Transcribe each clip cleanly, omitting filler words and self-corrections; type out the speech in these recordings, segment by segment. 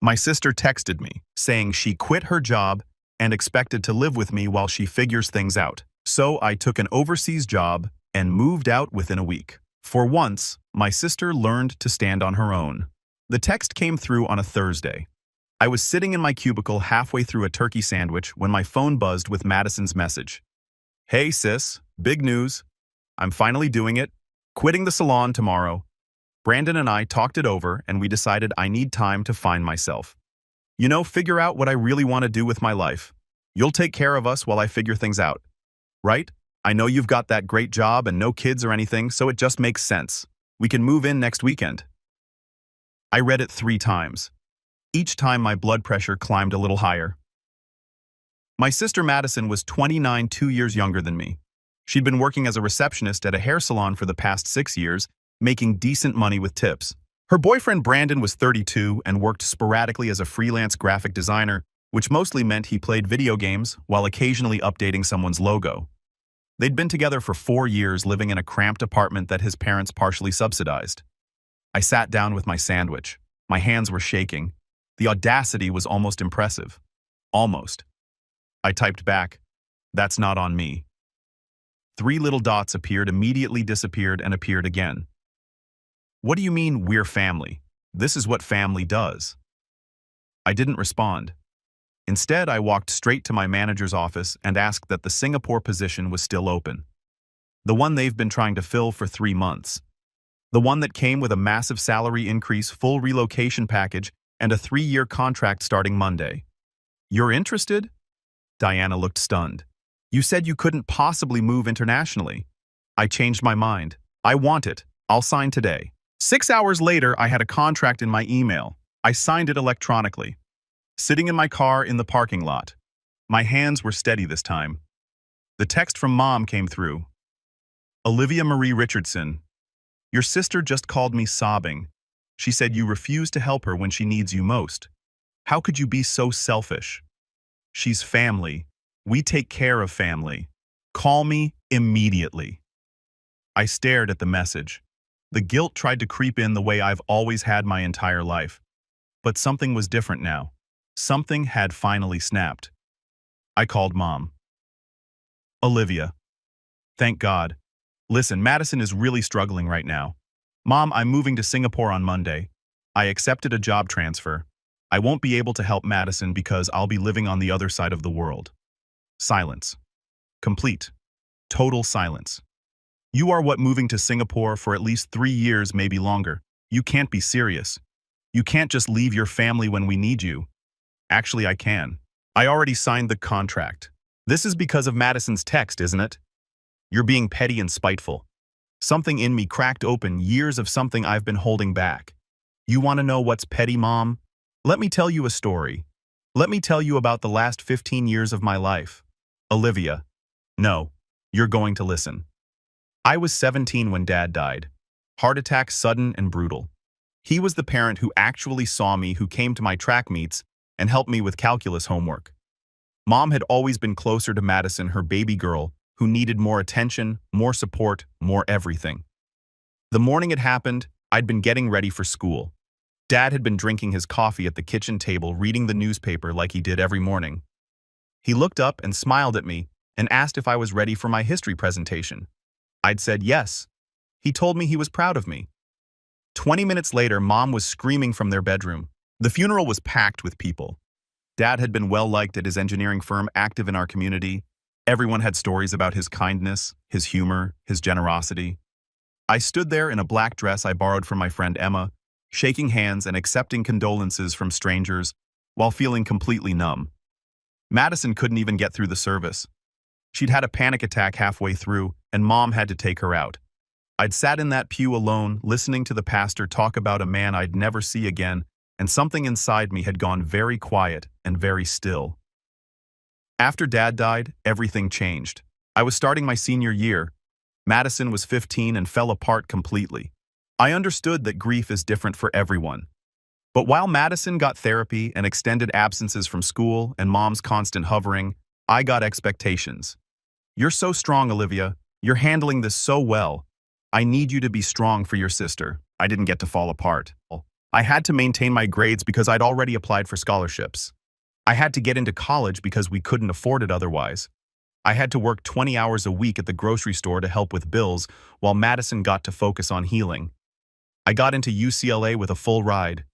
My sister texted me, saying she quit her job and expected to live with me while she figures things out. So I took an overseas job and moved out within a week. For once, my sister learned to stand on her own. The text came through on a Thursday. I was sitting in my cubicle halfway through a turkey sandwich when my phone buzzed with Madison's message. "Hey sis, big news. I'm finally doing it. Quitting the salon tomorrow." Brandon and I talked it over and we decided I need time to find myself. Figure out what I really want to do with my life. You'll take care of us while I figure things out. Right? I know you've got that great job and no kids or anything, so it just makes sense. We can move in next weekend. I read it 3 times. Each time my blood pressure climbed a little higher. My sister Madison was 29, 2 years younger than me. She'd been working as a receptionist at a hair salon for the past 6 years, making decent money with tips. Her boyfriend Brandon was 32 and worked sporadically as a freelance graphic designer, which mostly meant he played video games while occasionally updating someone's logo. They'd been together for 4 years, living in a cramped apartment that his parents partially subsidized. I sat down with my sandwich. My hands were shaking. The audacity was almost impressive. Almost. I typed back, "That's not on me." 3 little dots appeared, immediately disappeared, and appeared again. "What do you mean, we're family? This is what family does." I didn't respond. Instead, I walked straight to my manager's office and asked that the Singapore position was still open. The one they've been trying to fill for 3 months. The one that came with a massive salary increase, full relocation package, and a 3-year contract starting Monday. "You're interested?" Diana looked stunned. "You said you couldn't possibly move internationally." "I changed my mind. I want it. I'll sign today." 6 hours later, I had a contract in my email. I signed it electronically. Sitting in my car in the parking lot. My hands were steady this time. The text from Mom came through. "Olivia Marie Richardson, your sister just called me sobbing. She said you refuse to help her when she needs you most. How could you be so selfish? She's family. We take care of family. Call me immediately." I stared at the message. The guilt tried to creep in the way I've always had my entire life. But something was different now. Something had finally snapped. I called Mom. "Olivia. Thank God. Listen, Madison is really struggling right now. Mom, I'm moving to Singapore on Monday. I accepted a job transfer. I won't be able to help Madison because I'll be living on the other side of the world." Silence. Complete. Total silence. "You are what, moving to Singapore for at least 3 years, maybe longer? You can't be serious. You can't just leave your family when we need you." "Actually, I can. I already signed the contract." "This is because of Madison's text, isn't it?" "You're being petty and spiteful." Something in me cracked open, years of something I've been holding back. "You want to know what's petty, Mom? Let me tell you a story. Let me tell you about the last 15 years of my life." "Olivia." "No, you're going to listen." I was 17 when Dad died. Heart attack, sudden and brutal. He was the parent who actually saw me, who came to my track meets and helped me with calculus homework. Mom had always been closer to Madison, her baby girl, who needed more attention, more support, more everything. The morning it happened, I'd been getting ready for school. Dad had been drinking his coffee at the kitchen table, reading the newspaper like he did every morning. He looked up and smiled at me and asked if I was ready for my history presentation. I'd said yes. He told me he was proud of me. 20 minutes later, Mom was screaming from their bedroom. The funeral was packed with people. Dad had been well-liked at his engineering firm, active in our community. Everyone had stories about his kindness, his humor, his generosity. I stood there in a black dress I borrowed from my friend Emma, shaking hands and accepting condolences from strangers while feeling completely numb. Madison couldn't even get through the service. She'd had a panic attack halfway through, and Mom had to take her out. I'd sat in that pew alone, listening to the pastor talk about a man I'd never see again, and something inside me had gone very quiet and very still. After Dad died, everything changed. I was starting my senior year. Madison was 15 and fell apart completely. I understood that grief is different for everyone. But while Madison got therapy and extended absences from school and Mom's constant hovering, I got expectations. "You're so strong, Olivia. You're handling this so well. I need you to be strong for your sister." I didn't get to fall apart. I had to maintain my grades because I'd already applied for scholarships. I had to get into college because we couldn't afford it otherwise. I had to work 20 hours a week at the grocery store to help with bills while Madison got to focus on healing. I got into UCLA with a full ride.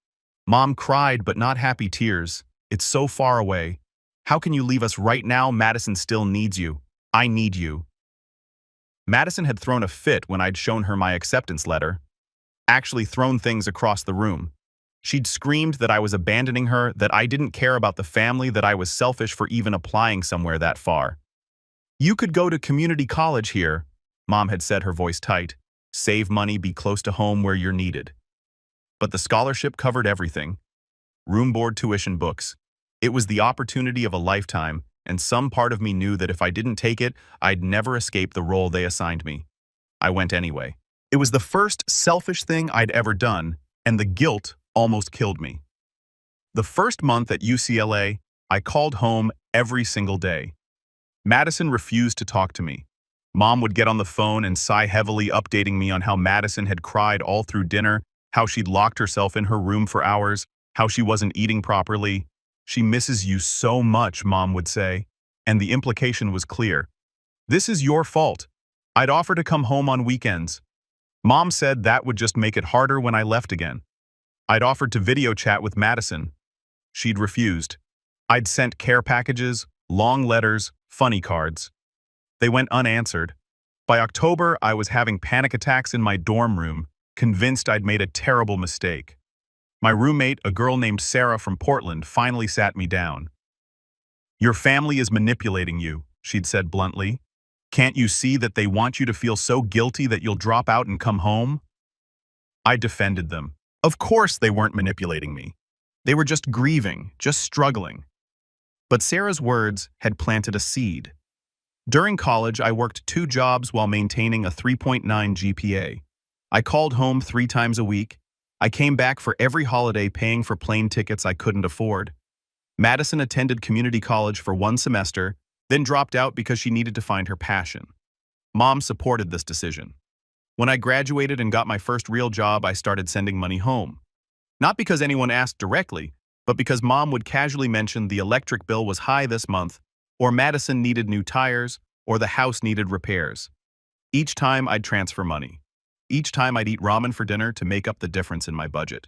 Mom cried, but not happy tears. It's so far away. How can you leave us right now? Madison still needs you. I need you. Madison had thrown a fit when I'd shown her my acceptance letter, actually thrown things across the room. She'd screamed that I was abandoning her, that I didn't care about the family, that I was selfish for even applying somewhere that far. You could go to community college here, Mom had said, her voice tight. Save money, be close to home where you're needed. But the scholarship covered everything. Room, board, tuition, books. It was the opportunity of a lifetime, and some part of me knew that if I didn't take it, I'd never escape the role they assigned me. I went anyway. It was the first selfish thing I'd ever done, and the guilt almost killed me. The first month at UCLA, I called home every single day. Madison refused to talk to me. Mom would get on the phone and sigh heavily, updating me on how Madison had cried all through dinner, how she'd locked herself in her room for hours, how she wasn't eating properly. She misses you so much, Mom would say, and the implication was clear. This is your fault. I'd offer to come home on weekends. Mom said that would just make it harder when I left again. I'd offered to video chat with Madison. She'd refused. I'd sent care packages, long letters, funny cards. They went unanswered. By October, I was having panic attacks in my dorm room, convinced I'd made a terrible mistake. My roommate, a girl named Sarah from Portland, finally sat me down. Your family is manipulating you, she'd said bluntly. Can't you see that they want you to feel so guilty that you'll drop out and come home? I defended them. Of course they weren't manipulating me. They were just grieving, just struggling. But Sarah's words had planted a seed. During college, I worked 2 jobs while maintaining a 3.9 GPA. I called home 3 times a week. I came back for every holiday paying for plane tickets I couldn't afford. Madison attended community college for 1 semester, then dropped out because she needed to find her passion. Mom supported this decision. When I graduated and got my first real job, I started sending money home. Not because anyone asked directly, but because Mom would casually mention the electric bill was high this month, or Madison needed new tires, or the house needed repairs. Each time I'd transfer money. Each time I'd eat ramen for dinner to make up the difference in my budget.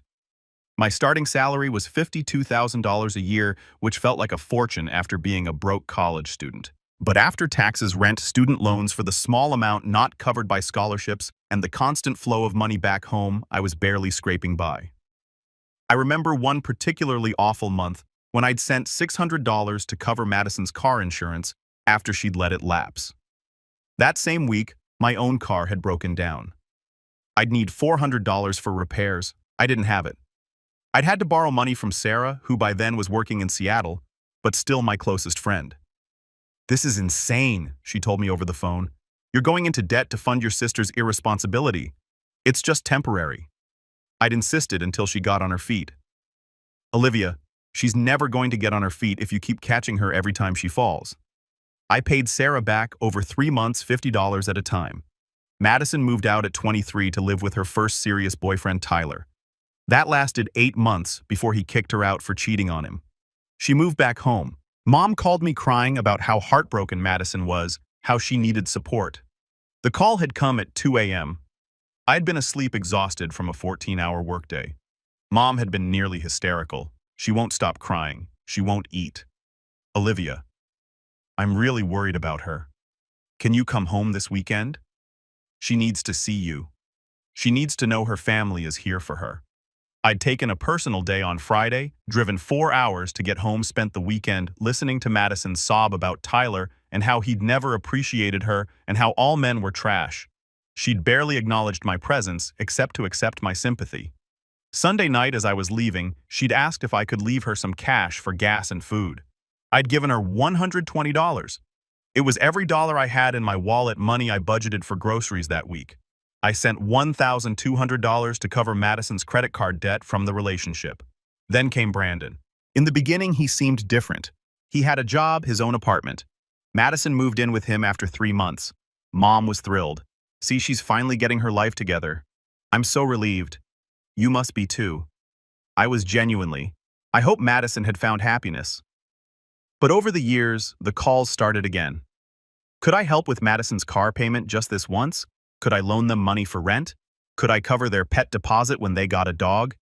My starting salary was $52,000 a year, which felt like a fortune after being a broke college student. But after taxes, rent, student loans for the small amount not covered by scholarships, and the constant flow of money back home, I was barely scraping by. I remember one particularly awful month when I'd sent $600 to cover Madison's car insurance after she'd let it lapse. That same week, my own car had broken down. I'd need $400 for repairs. I didn't have it. I'd had to borrow money from Sarah, who by then was working in Seattle, but still my closest friend. This is insane, she told me over the phone. You're going into debt to fund your sister's irresponsibility. It's just temporary. I'd insisted until she got on her feet. Olivia, she's never going to get on her feet if you keep catching her every time she falls. I paid Sarah back over 3 months, $50 at a time. Madison moved out at 23 to live with her first serious boyfriend, Tyler. That lasted 8 months before he kicked her out for cheating on him. She moved back home. Mom called me crying about how heartbroken Madison was, how she needed support. The call had come at 2 a.m. I'd been asleep, exhausted from a 14-hour workday. Mom had been nearly hysterical. She won't stop crying. She won't eat. Olivia, I'm really worried about her. Can you come home this weekend? She needs to see you. She needs to know her family is here for her. I'd taken a personal day on Friday, driven 4 hours to get home, spent the weekend listening to Madison sob about Tyler and how he'd never appreciated her and how all men were trash. She'd barely acknowledged my presence except to accept my sympathy. Sunday night as I was leaving, she'd asked if I could leave her some cash for gas and food. I'd given her $120. It was every dollar I had in my wallet, money I budgeted for groceries that week. I sent $1,200 to cover Madison's credit card debt from the relationship. Then came Brandon. In the beginning, he seemed different. He had a job, his own apartment. Madison moved in with him after 3 months. Mom was thrilled. See, she's finally getting her life together. I'm so relieved. You must be too. I was genuinely. I hope Madison had found happiness. But over the years, the calls started again. Could I help with Madison's car payment just this once? Could I loan them money for rent? Could I cover their pet deposit when they got a dog?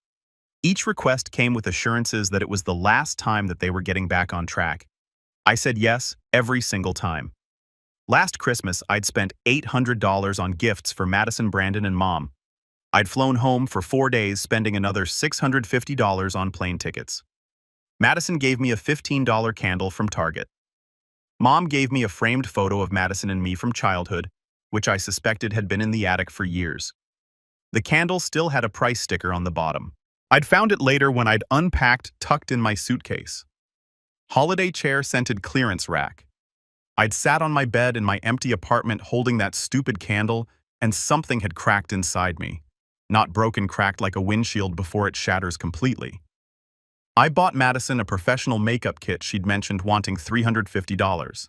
Each request came with assurances that it was the last time that they were getting back on track. I said yes every single time. Last Christmas, I'd spent $800 on gifts for Madison, Brandon, and Mom. I'd flown home for 4 days, spending another $650 on plane tickets. Madison gave me a $15 candle from Target. Mom gave me a framed photo of Madison and me from childhood, which I suspected had been in the attic for years. The candle still had a price sticker on the bottom. I'd found it later when I'd unpacked, tucked in my suitcase. Holiday chair scented clearance rack. I'd sat on my bed in my empty apartment holding that stupid candle, and something had cracked inside me. Not broken, cracked like a windshield before it shatters completely. I bought Madison a professional makeup kit she'd mentioned wanting $350.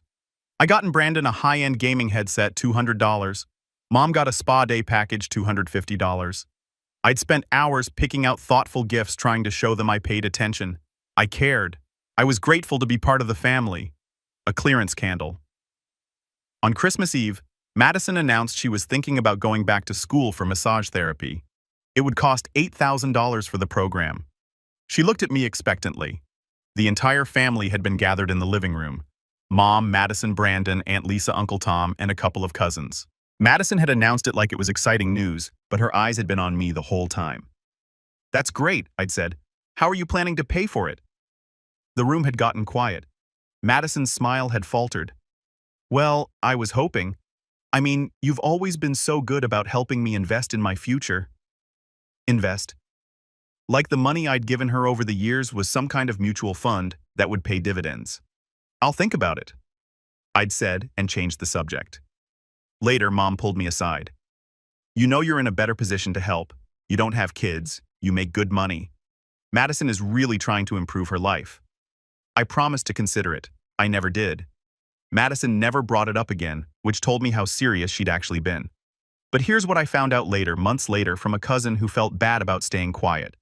I got in Brandon a high-end gaming headset, $200. Mom got a spa day package, $250. I'd spent hours picking out thoughtful gifts trying to show them I paid attention. I cared. I was grateful to be part of the family. A clearance candle. On Christmas Eve, Madison announced she was thinking about going back to school for massage therapy. It would cost $8,000 for the program. She looked at me expectantly. The entire family had been gathered in the living room. Mom, Madison, Brandon, Aunt Lisa, Uncle Tom, and a couple of cousins. Madison had announced it like it was exciting news, but her eyes had been on me the whole time. "That's great," I'd said. "How are you planning to pay for it?" The room had gotten quiet. Madison's smile had faltered. "Well, I was hoping. I mean, you've always been so good about helping me invest in my future." Invest. Like the money I'd given her over the years was some kind of mutual fund that would pay dividends. "I'll think about it," I'd said, and changed the subject. Later, Mom pulled me aside. "You know you're in a better position to help. You don't have kids. You make good money. Madison is really trying to improve her life." I promised to consider it. I never did. Madison never brought it up again, which told me how serious she'd actually been. But here's what I found out later, months later, from a cousin who felt bad about staying quiet.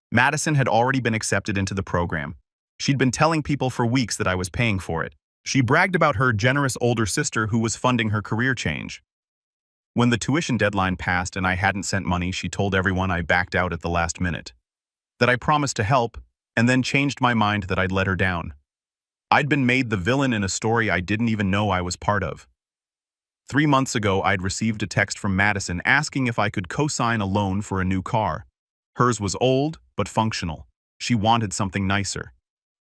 Madison had already been accepted into the program. She'd been telling people for weeks that I was paying for it. She bragged about her generous older sister who was funding her career change. When the tuition deadline passed and I hadn't sent money, she told everyone I backed out at the last minute. That I promised to help, and then changed my mind that I'd let her down. I'd been made the villain in a story I didn't even know I was part of. 3 months ago, I'd received a text from Madison asking if I could co-sign a loan for a new car. Hers was old, but functional. She wanted something nicer.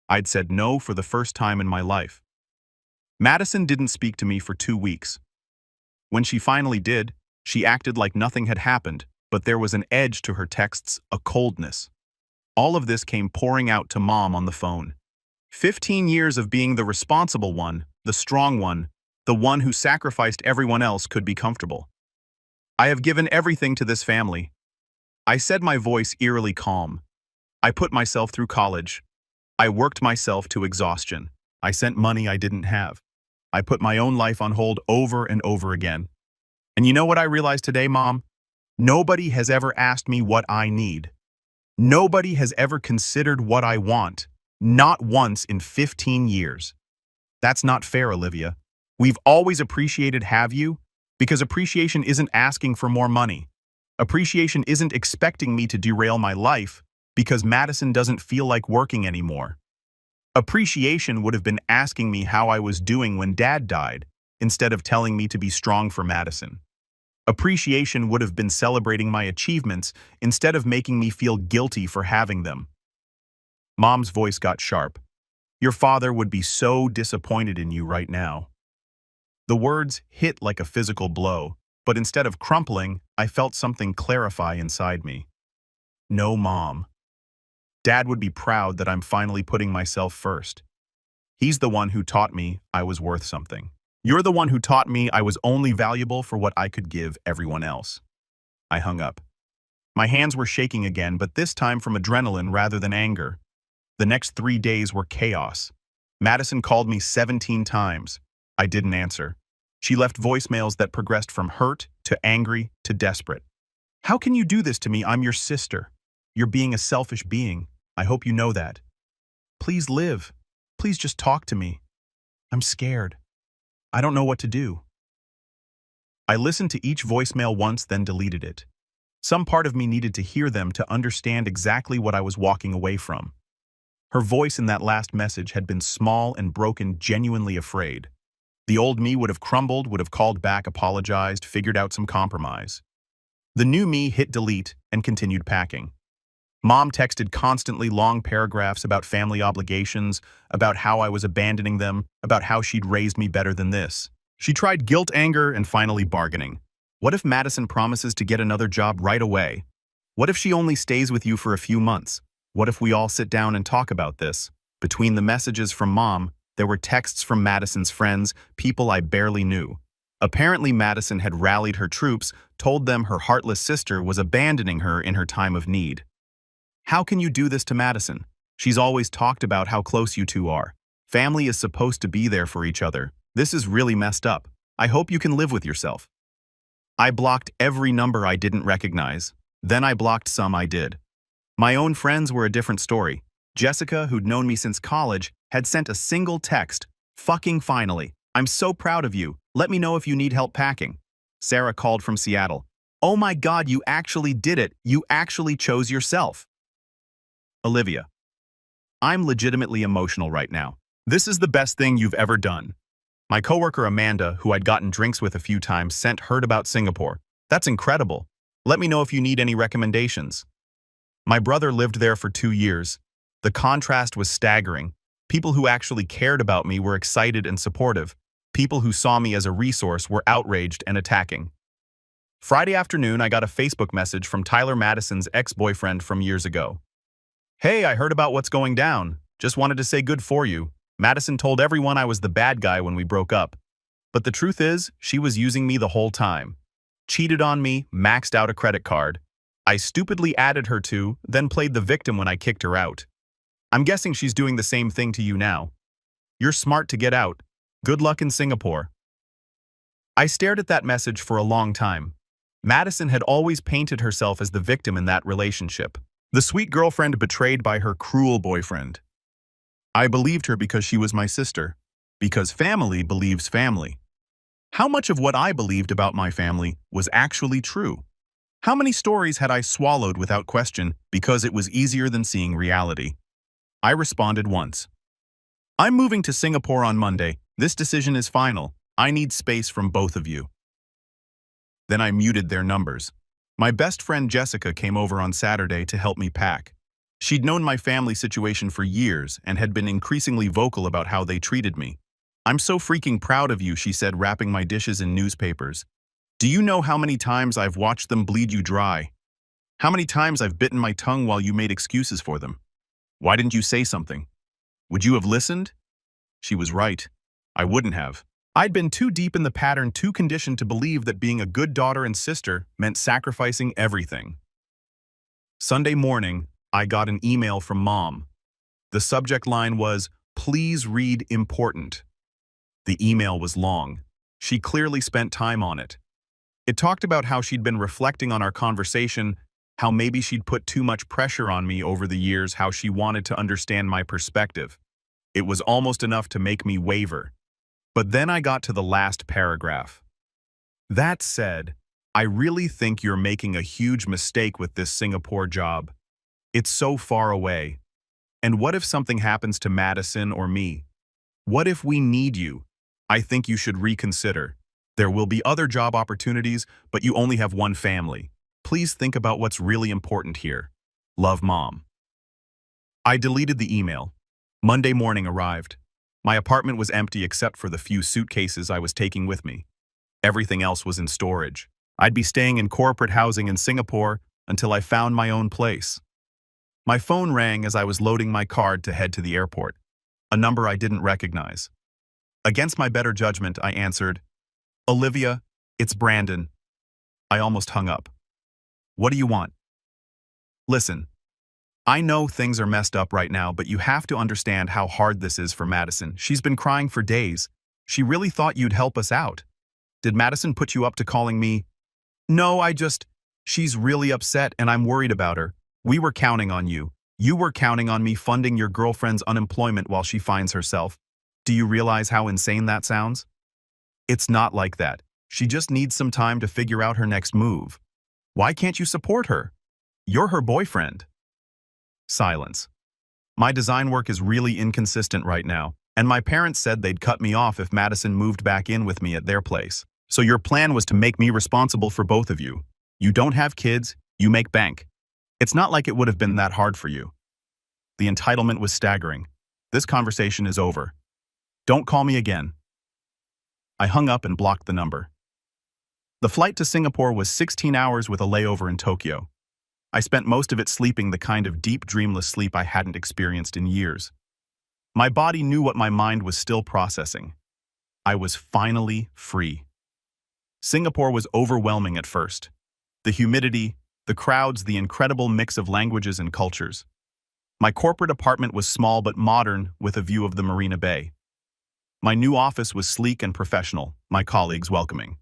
I'd said no for the first time in my life. Madison didn't speak to me for 2 weeks. When she finally did, she acted like nothing had happened, but there was an edge to her texts, a coldness. All of this came pouring out to Mom on the phone. 15 years of being the responsible one, the strong one, the one who sacrificed everyone else could be comfortable. "I have given everything to this family." I said, my voice eerily calm. "I put myself through college. I worked myself to exhaustion. I sent money I didn't have. I put my own life on hold over and over again. And you know what I realized today, Mom? Nobody has ever asked me what I need. Nobody has ever considered what I want, not once in 15 years. That's not fair, Olivia. We've always appreciated have you, because appreciation isn't asking for more money. Appreciation isn't expecting me to derail my life because Madison doesn't feel like working anymore. Appreciation would have been asking me how I was doing when Dad died, instead of telling me to be strong for Madison. Appreciation would have been celebrating my achievements instead of making me feel guilty for having them." Mom's voice got sharp. "Your father would be so disappointed in you right now." The words hit like a physical blow, but instead of crumpling, I felt something clarify inside me. No, Mom. Dad would be proud that I'm finally putting myself first. He's the one who taught me I was worth something. You're the one who taught me I was only valuable for what I could give everyone else. I hung up. My hands were shaking again, but this time from adrenaline rather than anger. The next 3 days were chaos. Madison called me 17 times. I didn't answer. She left voicemails that progressed from hurt to angry to desperate. "How can you do this to me? I'm your sister." You're being a selfish being. I hope you know that. Please live. Please just talk to me. I'm scared. I don't know what to do. I listened to each voicemail once, then deleted it. Some part of me needed to hear them to understand exactly what I was walking away from. Her voice in that last message had been small and broken, genuinely afraid. The old me would have crumbled, would have called back, apologized, figured out some compromise. The new me hit delete and continued packing. Mom texted constantly long paragraphs about family obligations, about how I was abandoning them, about how she'd raised me better than this. She tried guilt, anger, and finally bargaining. What if Madison promises to get another job right away? What if she only stays with you for a few months? What if we all sit down and talk about this? Between the messages from Mom, there were texts from Madison's friends, people I barely knew. Apparently Madison had rallied her troops, told them her heartless sister was abandoning her in her time of need. How can you do this to Madison? She's always talked about how close you two are. Family is supposed to be there for each other. This is really messed up. I hope you can live with yourself. I blocked every number I didn't recognize. Then I blocked some I did. My own friends were a different story. Jessica, who'd known me since college, had sent a single text. Fucking finally. I'm so proud of you. Let me know if you need help packing. Sarah called from Seattle. Oh my God, you actually did it. You actually chose yourself. Olivia. I'm legitimately emotional right now. This is the best thing you've ever done. My coworker Amanda, who I'd gotten drinks with a few times, heard about Singapore. That's incredible. Let me know if you need any recommendations. My brother lived there for 2 years. The contrast was staggering. People who actually cared about me were excited and supportive. People who saw me as a resource were outraged and attacking. Friday afternoon, I got a Facebook message from Tyler Madison's ex-boyfriend from years ago. Hey, I heard about what's going down. Just wanted to say good for you. Madison told everyone I was the bad guy when we broke up. But the truth is, she was using me the whole time. Cheated on me, maxed out a credit card. I stupidly added her to, then played the victim when I kicked her out. I'm guessing she's doing the same thing to you now. You're smart to get out. Good luck in Singapore. I stared at that message for a long time. Madison had always painted herself as the victim in that relationship. The sweet girlfriend betrayed by her cruel boyfriend. I believed her because she was my sister. Because family believes family. How much of what I believed about my family was actually true? How many stories had I swallowed without question because it was easier than seeing reality? I responded once. I'm moving to Singapore on Monday. This decision is final. I need space from both of you. Then I muted their numbers. My best friend Jessica came over on Saturday to help me pack. She'd known my family situation for years and had been increasingly vocal about how they treated me. I'm so freaking proud of you, she said, wrapping my dishes in newspapers. Do you know how many times I've watched them bleed you dry? How many times I've bitten my tongue while you made excuses for them? Why didn't you say something? Would you have listened? She was right. I wouldn't have. I'd been too deep in the pattern, too conditioned to believe that being a good daughter and sister meant sacrificing everything. Sunday morning, I got an email from Mom. The subject line was, "Please read important." The email was long. She clearly spent time on it. It talked about how she'd been reflecting on our conversation, how maybe she'd put too much pressure on me over the years, how she wanted to understand my perspective. It was almost enough to make me waver. But then I got to the last paragraph. That said, I really think you're making a huge mistake with this Singapore job. It's so far away. And what if something happens to Madison or me? What if we need you? I think you should reconsider. There will be other job opportunities, but you only have one family. Please think about what's really important here. Love, Mom. I deleted the email. Monday morning arrived. My apartment was empty except for the few suitcases I was taking with me. Everything else was in storage. I'd be staying in corporate housing in Singapore until I found my own place. My phone rang as I was loading my card to head to the airport, a number I didn't recognize. Against my better judgment, I answered, "Olivia, it's Brandon." I almost hung up. "What do you want?" "Listen, I know things are messed up right now, but you have to understand how hard this is for Madison. She's been crying for days. She really thought you'd help us out. Did Madison put you up to calling me?" "No, she's really upset and I'm worried about her. We were counting on you. You were counting on me funding your girlfriend's unemployment while she finds herself. Do you realize how insane that sounds? It's not like that. She just needs some time to figure out her next move. Why can't you support her? You're her boyfriend. Silence. My design work is really inconsistent right now, and my parents said they'd cut me off if Madison moved back in with me at their place. So your plan was to make me responsible for both of you. You don't have kids, you make bank. It's not like it would have been that hard for you. The entitlement was staggering. This conversation is over. Don't call me again. I hung up and blocked the number. The flight to Singapore was 16 hours with a layover in Tokyo. I spent most of it sleeping the kind of deep, dreamless sleep I hadn't experienced in years. My body knew what my mind was still processing. I was finally free. Singapore was overwhelming at first. The humidity, the crowds, the incredible mix of languages and cultures. My corporate apartment was small but modern, with a view of the Marina Bay. My new office was sleek and professional, my colleagues welcoming.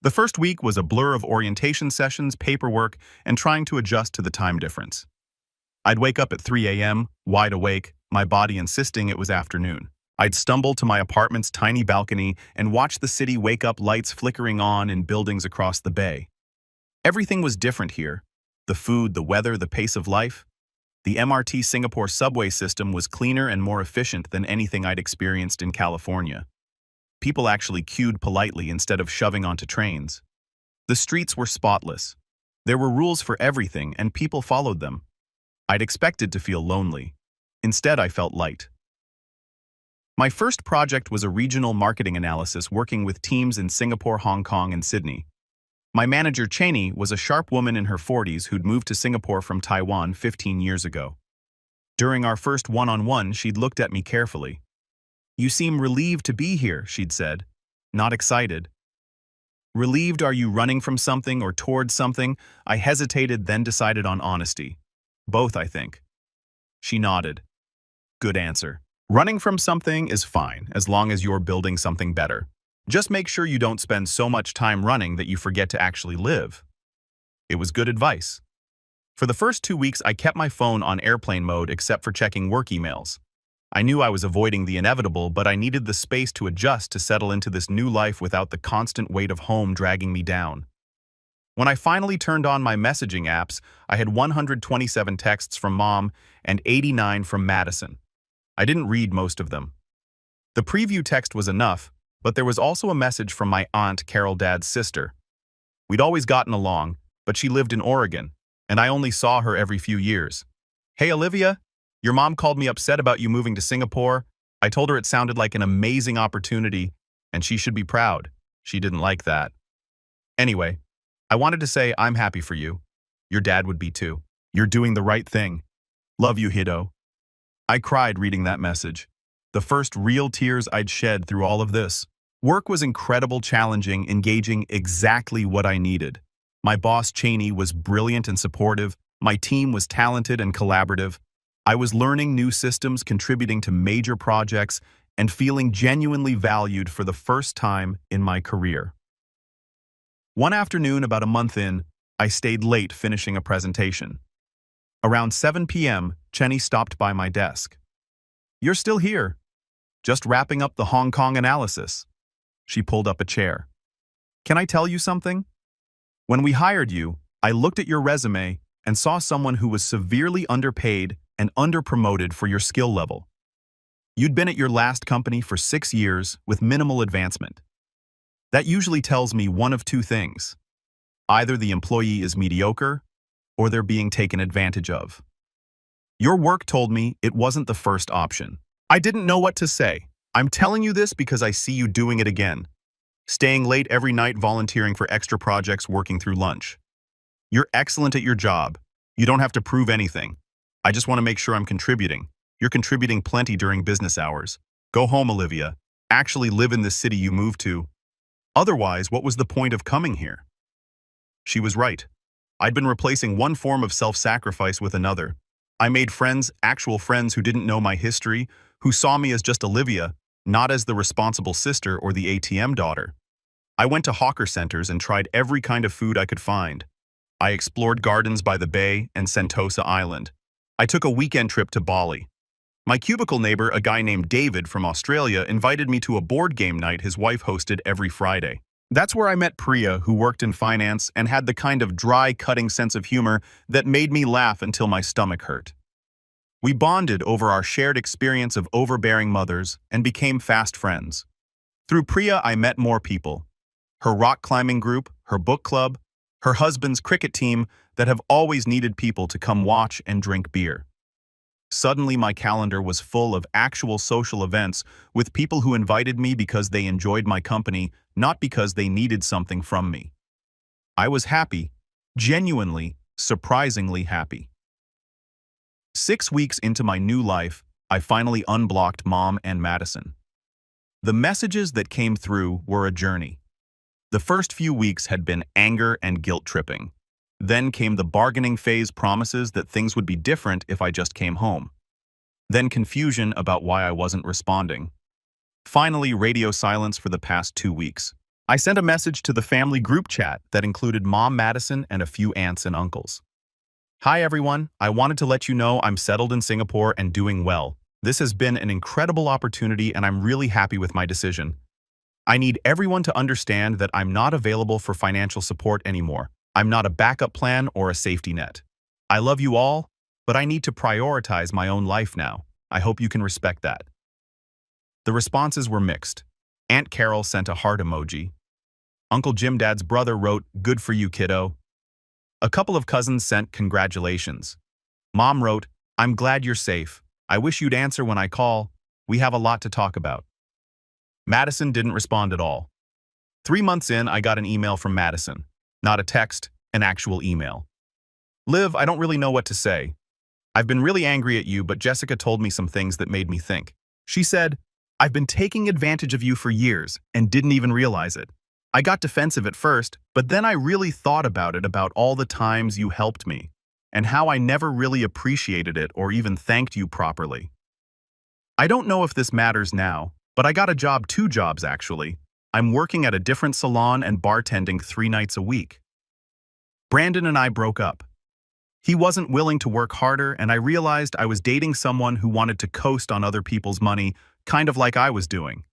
The first week was a blur of orientation sessions, paperwork, and trying to adjust to the time difference. I'd wake up at 3 a.m., wide awake, my body insisting it was afternoon. I'd stumble to my apartment's tiny balcony and watch the city wake up, lights flickering on in buildings across the bay. Everything was different here. The food, the weather, the pace of life. The MRT Singapore subway system was cleaner and more efficient than anything I'd experienced in California. People actually queued politely instead of shoving onto trains. The streets were spotless. There were rules for everything, and people followed them. I'd expected to feel lonely. Instead, I felt light. My first project was a regional marketing analysis working with teams in Singapore, Hong Kong, and Sydney. My manager, Cheney, was a sharp woman in her 40s who'd moved to Singapore from Taiwan 15 years ago. During our first one-on-one, she'd looked at me carefully. "You seem relieved to be here," she'd said, not excited. Relieved? Are you running from something or towards something? I hesitated, then decided on honesty. Both, I think. She nodded. Good answer. Running from something is fine, as long as you're building something better. Just make sure you don't spend so much time running that you forget to actually live. It was good advice. For the first 2 weeks, I kept my phone on airplane mode except for checking work emails. I knew I was avoiding the inevitable, but I needed the space to adjust to settle into this new life without the constant weight of home dragging me down. When I finally turned on my messaging apps, I had 127 texts from Mom and 89 from Madison. I didn't read most of them. The preview text was enough, but there was also a message from my aunt, Carol, Dad's sister. We'd always gotten along, but she lived in Oregon, and I only saw her every few years. "Hey, Olivia, your mom called me upset about you moving to Singapore. I told her it sounded like an amazing opportunity, and she should be proud." She didn't like that. Anyway, I wanted to say I'm happy for you. Your dad would be too. You're doing the right thing. Love you, Hido. I cried reading that message. The first real tears I'd shed through all of this. Work was incredible, challenging, engaging, exactly what I needed. My boss, Cheney, was brilliant and supportive. My team was talented and collaborative. I was learning new systems, contributing to major projects, and feeling genuinely valued for the first time in my career. One afternoon, about a month in, I stayed late finishing a presentation. Around 7 p.m., Cheney stopped by my desk. "You're still here. Just wrapping up the Hong Kong analysis." She pulled up a chair. "Can I tell you something? When we hired you, I looked at your resume and saw someone who was severely underpaid and underpromoted for your skill level. You'd been at your last company for 6 years with minimal advancement. That usually tells me one of two things. Either the employee is mediocre, or they're being taken advantage of. Your work told me it wasn't the first option. I didn't know what to say. I'm telling you this because I see you doing it again. Staying late every night, volunteering for extra projects, working through lunch. You're excellent at your job. You don't have to prove anything. I just want to make sure I'm contributing. You're contributing plenty during business hours. Go home, Olivia. Actually live in the city you moved to. Otherwise, what was the point of coming here?" She was right. I'd been replacing one form of self-sacrifice with another. I made friends, actual friends who didn't know my history, who saw me as just Olivia, not as the responsible sister or the ATM daughter. I went to hawker centers and tried every kind of food I could find. I explored gardens by the bay and Sentosa Island. I took a weekend trip to Bali. My cubicle neighbor, a guy named David from Australia, invited me to a board game night his wife hosted every Friday. That's where I met Priya, who worked in finance and had the kind of dry, cutting sense of humor that made me laugh until my stomach hurt. We bonded over our shared experience of overbearing mothers and became fast friends. Through Priya, I met more people. Her rock climbing group, her book club, her husband's cricket team that have always needed people to come watch and drink beer. Suddenly, my calendar was full of actual social events with people who invited me because they enjoyed my company, not because they needed something from me. I was happy, genuinely, surprisingly happy. 6 weeks into my new life, I finally unblocked Mom and Madison. The messages that came through were a journey. The first few weeks had been anger and guilt-tripping. Then came the bargaining phase, promises that things would be different if I just came home. Then confusion about why I wasn't responding. Finally, radio silence for the past 2 weeks. I sent a message to the family group chat that included Mom, Madison, and a few aunts and uncles. Hi everyone, I wanted to let you know I'm settled in Singapore and doing well. This has been an incredible opportunity and I'm really happy with my decision. I need everyone to understand that I'm not available for financial support anymore. I'm not a backup plan or a safety net. I love you all, but I need to prioritize my own life now. I hope you can respect that. The responses were mixed. Aunt Carol sent a heart emoji. Uncle Jim Dad's brother wrote, "Good for you, kiddo." A couple of cousins sent congratulations. Mom wrote, "I'm glad you're safe. I wish you'd answer when I call. We have a lot to talk about." Madison didn't respond at all. 3 months in, I got an email from Madison. Not a text, an actual email. "Liv, I don't really know what to say. I've been really angry at you, but Jessica told me some things that made me think. She said, I've been taking advantage of you for years and didn't even realize it. I got defensive at first, but then I really thought about it, about all the times you helped me, and how I never really appreciated it or even thanked you properly. I don't know if this matters now, but I got a job, 2 jobs actually. I'm working at a different salon and bartending 3 nights a week. Brandon and I broke up. He wasn't willing to work harder, and I realized I was dating someone who wanted to coast on other people's money, kind of like I was doing.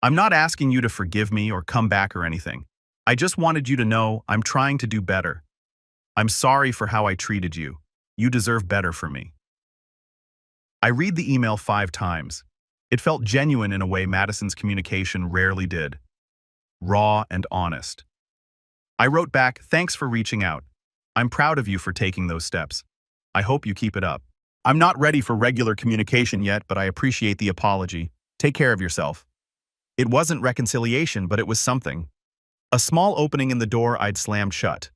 I'm not asking you to forgive me or come back or anything. I just wanted you to know I'm trying to do better. I'm sorry for how I treated you. You deserve better for me." I read the email 5 times. It felt genuine in a way Madison's communication rarely did. Raw and honest. I wrote back, "Thanks for reaching out. I'm proud of you for taking those steps. I hope you keep it up. I'm not ready for regular communication yet, but I appreciate the apology. Take care of yourself." It wasn't reconciliation, but it was something. A small opening in the door I'd slammed shut.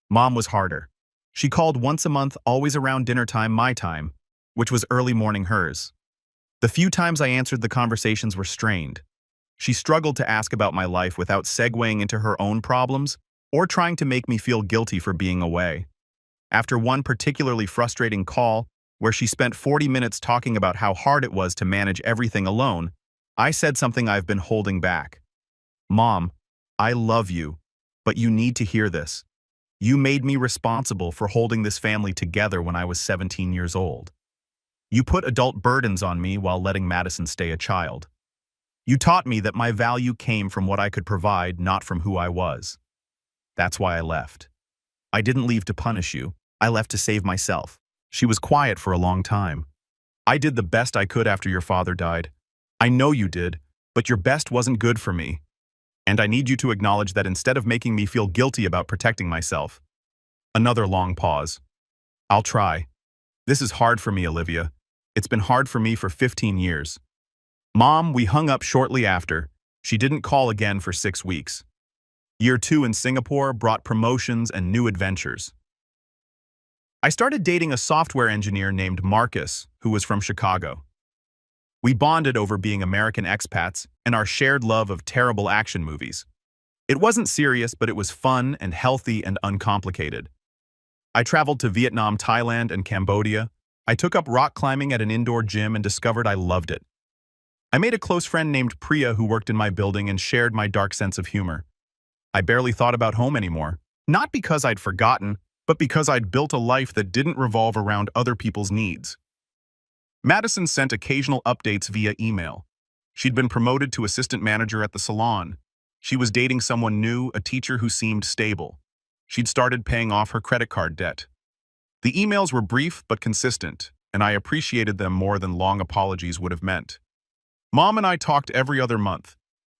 Mom was harder. She called once a month, always around dinner time, my time, which was early morning hers. The few times I answered, the conversations were strained. She struggled to ask about my life without segueing into her own problems or trying to make me feel guilty for being away. After one particularly frustrating call, where she spent 40 minutes talking about how hard it was to manage everything alone, I said something I've been holding back. "Mom, I love you, but you need to hear this. You made me responsible for holding this family together when I was 17 years old. You put adult burdens on me while letting Madison stay a child. You taught me that my value came from what I could provide, not from who I was. That's why I left. I didn't leave to punish you. I left to save myself." She was quiet for a long time. "I did the best I could after your father died. I know you did, but your best wasn't good for me. And I need you to acknowledge that instead of making me feel guilty about protecting myself." Another long pause. "I'll try. This is hard for me, Olivia. It's been hard for me for 15 years. Mom," we hung up shortly after. She didn't call again for 6 weeks. Year 2 in Singapore brought promotions and new adventures. I started dating a software engineer named Marcus, who was from Chicago. We bonded over being American expats and our shared love of terrible action movies. It wasn't serious, but it was fun and healthy and uncomplicated. I traveled to Vietnam, Thailand, and Cambodia. I took up rock climbing at an indoor gym and discovered I loved it. I made a close friend named Priya who worked in my building and shared my dark sense of humor. I barely thought about home anymore. Not because I'd forgotten, but because I'd built a life that didn't revolve around other people's needs. Madison sent occasional updates via email. She'd been promoted to assistant manager at the salon. She was dating someone new, a teacher who seemed stable. She'd started paying off her credit card debt. The emails were brief but consistent, and I appreciated them more than long apologies would have meant. Mom and I talked every other month.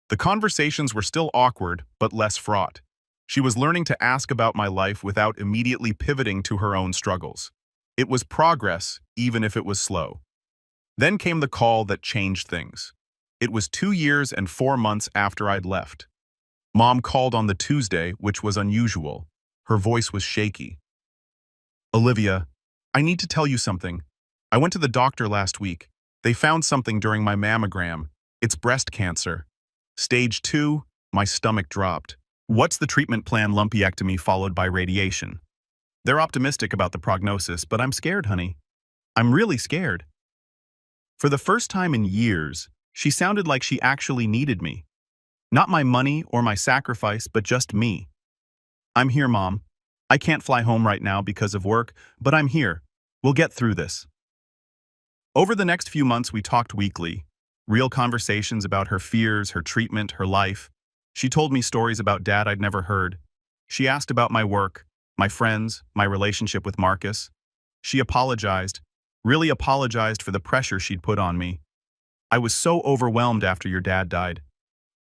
The conversations were still awkward, but less fraught. She was learning to ask about my life without immediately pivoting to her own struggles. It was progress, even if it was slow. Then came the call that changed things. It was 2 years and 4 months after I'd left. Mom called on the Tuesday, which was unusual. Her voice was shaky. "Olivia, I need to tell you something. I went to the doctor last week. They found something during my mammogram. It's breast cancer. Stage 2, my stomach dropped. What's the treatment plan? Lumpectomy followed by radiation. They're optimistic about the prognosis, but I'm scared, honey. I'm really scared." For the first time in years, she sounded like she actually needed me. Not my money or my sacrifice, but just me. "I'm here, Mom. I can't fly home right now because of work, but I'm here. We'll get through this." Over the next few months, we talked weekly. Real conversations about her fears, her treatment, her life. She told me stories about Dad I'd never heard. She asked about my work, my friends, my relationship with Marcus. She apologized, really apologized for the pressure she'd put on me. "I was so overwhelmed after your dad died.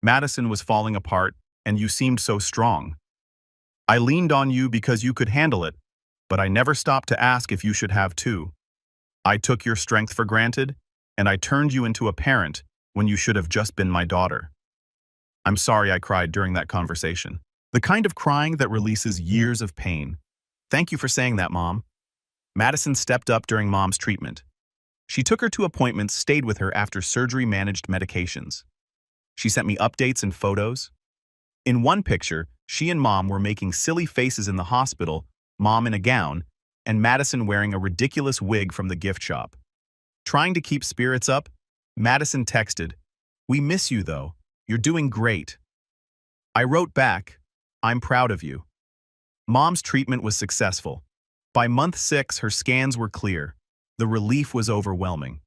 Madison was falling apart, and you seemed so strong. I leaned on you because you could handle it, but I never stopped to ask if you should have too. I took your strength for granted, and I turned you into a parent when you should have just been my daughter." I'm sorry I cried during that conversation. The kind of crying that releases years of pain. "Thank you for saying that, Mom." Madison stepped up during Mom's treatment. She took her to appointments, stayed with her after surgery-managed medications. She sent me updates and photos. In one picture, she and Mom were making silly faces in the hospital, Mom in a gown, and Madison wearing a ridiculous wig from the gift shop. Trying to keep spirits up, Madison texted, "We miss you, though. You're doing great." I wrote back, "I'm proud of you." Mom's treatment was successful. By month 6, her scans were clear. The relief was overwhelming.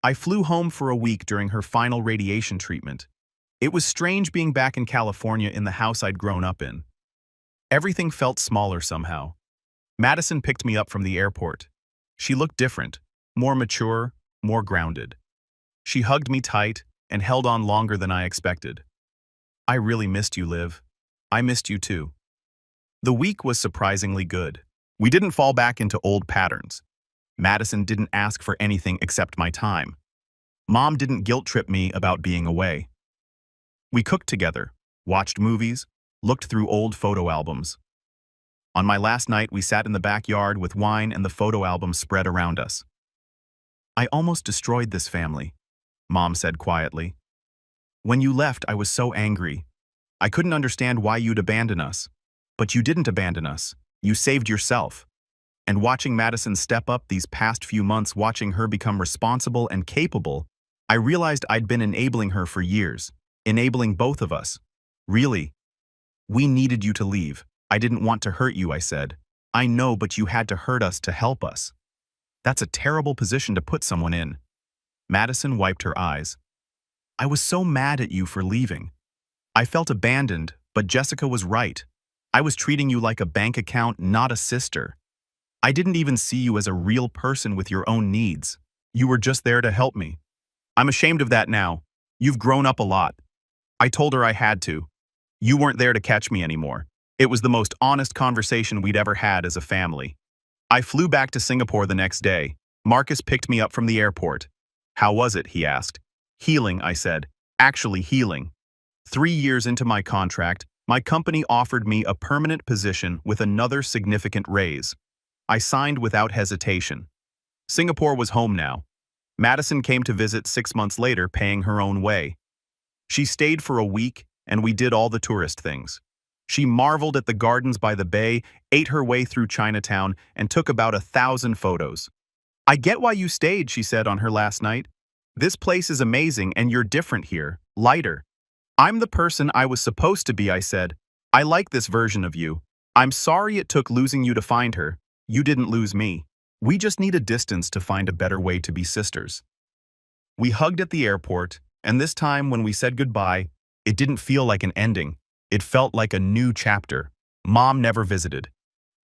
I flew home for a week during her final radiation treatment. It was strange being back in California in the house I'd grown up in. Everything felt smaller somehow. Madison picked me up from the airport. She looked different, more mature, more grounded. She hugged me tight and held on longer than I expected. "I really missed you, Liv. I missed you too." The week was surprisingly good. We didn't fall back into old patterns. Madison didn't ask for anything except my time. Mom didn't guilt-trip me about being away. We cooked together, watched movies, looked through old photo albums. On my last night, we sat in the backyard with wine and the photo albums spread around us. "I almost destroyed this family," Mom said quietly. "When you left, I was so angry. I couldn't understand why you'd abandon us. But you didn't abandon us. You saved yourself." And watching Madison step up these past few months, watching her become responsible and capable, I realized I'd been enabling her for years, enabling both of us. "Really? We needed you to leave. I didn't want to hurt you," I said. "I know, but you had to hurt us to help us." That's a terrible position to put someone in. Madison wiped her eyes. "I was so mad at you for leaving. I felt abandoned, but Jessica was right. I was treating you like a bank account, not a sister. I didn't even see you as a real person with your own needs. You were just there to help me. I'm ashamed of that now. You've grown up a lot." I told her I had to. You weren't there to catch me anymore. It was the most honest conversation we'd ever had as a family. I flew back to Singapore the next day. Marcus picked me up from the airport. "How was it?" he asked. "Healing," I said. "Actually healing." 3 years into my contract, my company offered me a permanent position with another significant raise. I signed without hesitation. Singapore was home now. Madison came to visit 6 months later, paying her own way. She stayed for a week, and we did all the tourist things. She marveled at the gardens by the bay, ate her way through Chinatown, and took about 1,000 photos. "I get why you stayed," she said on her last night. "This place is amazing, and you're different here, lighter." "I'm the person I was supposed to be," I said. "I like this version of you. I'm sorry it took losing you to find her. You didn't lose me. We just need a distance to find a better way to be sisters. We hugged at the airport, and this time when we said goodbye, it didn't feel like an ending. It felt like a new chapter. Mom never visited.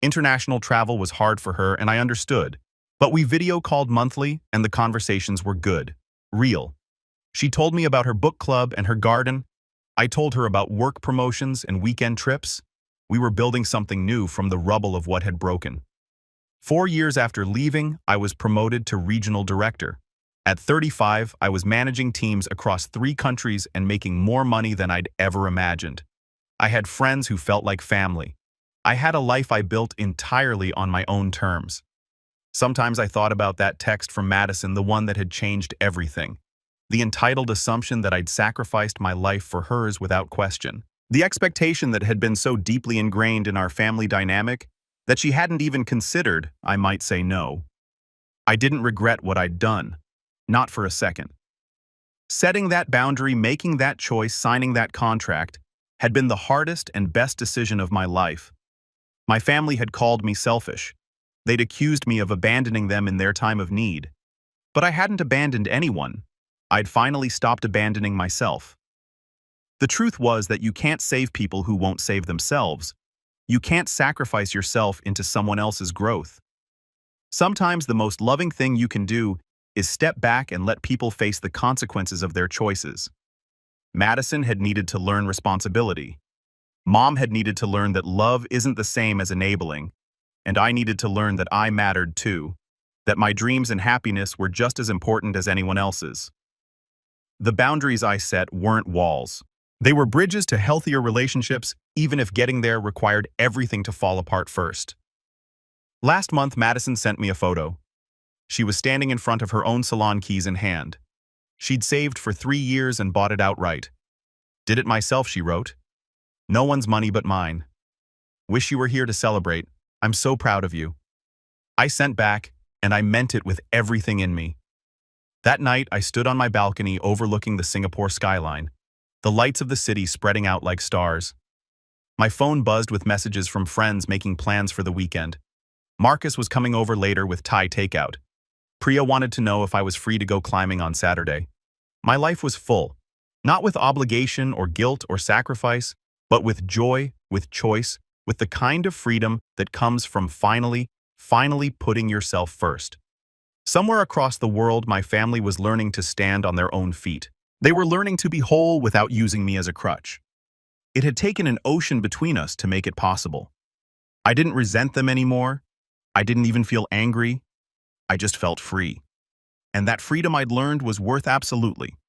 International travel was hard for her, and I understood. But we video called monthly, and the conversations were good. Real. She told me about her book club and her garden. I told her about work promotions and weekend trips. We were building something new from the rubble of what had broken. 4 years after leaving, I was promoted to regional director. At 35, I was managing teams across 3 countries and making more money than I'd ever imagined. I had friends who felt like family. I had a life I built entirely on my own terms. Sometimes I thought about that text from Madison, the one that had changed everything. The entitled assumption that I'd sacrificed my life for hers without question. The expectation that had been so deeply ingrained in our family dynamic that she hadn't even considered I might say no. I didn't regret what I'd done. Not for a second. Setting that boundary, making that choice, signing that contract had been the hardest and best decision of my life. My family had called me selfish. They'd accused me of abandoning them in their time of need. But I hadn't abandoned anyone. I'd finally stopped abandoning myself. The truth was that you can't save people who won't save themselves. You can't sacrifice yourself into someone else's growth. Sometimes the most loving thing you can do is step back and let people face the consequences of their choices. Madison had needed to learn responsibility. Mom had needed to learn that love isn't the same as enabling, and I needed to learn that I mattered too, that my dreams and happiness were just as important as anyone else's. The boundaries I set weren't walls. They were bridges to healthier relationships, even if getting there required everything to fall apart first. Last month, Madison sent me a photo. She was standing in front of her own salon, keys in hand. She'd saved for 3 years and bought it outright. Did it myself, she wrote. No one's money but mine. Wish you were here to celebrate. I'm so proud of you. I sent back, and I meant it with everything in me. That night, I stood on my balcony overlooking the Singapore skyline, the lights of the city spreading out like stars. My phone buzzed with messages from friends making plans for the weekend. Marcus was coming over later with Thai takeout. Priya wanted to know if I was free to go climbing on Saturday. My life was full, not with obligation or guilt or sacrifice, but with joy, with choice, with the kind of freedom that comes from finally putting yourself first. Somewhere across the world, my family was learning to stand on their own feet. They were learning to be whole without using me as a crutch. It had taken an ocean between us to make it possible. I didn't resent them anymore. I didn't even feel angry. I just felt free. And that freedom I'd learned was worth absolutely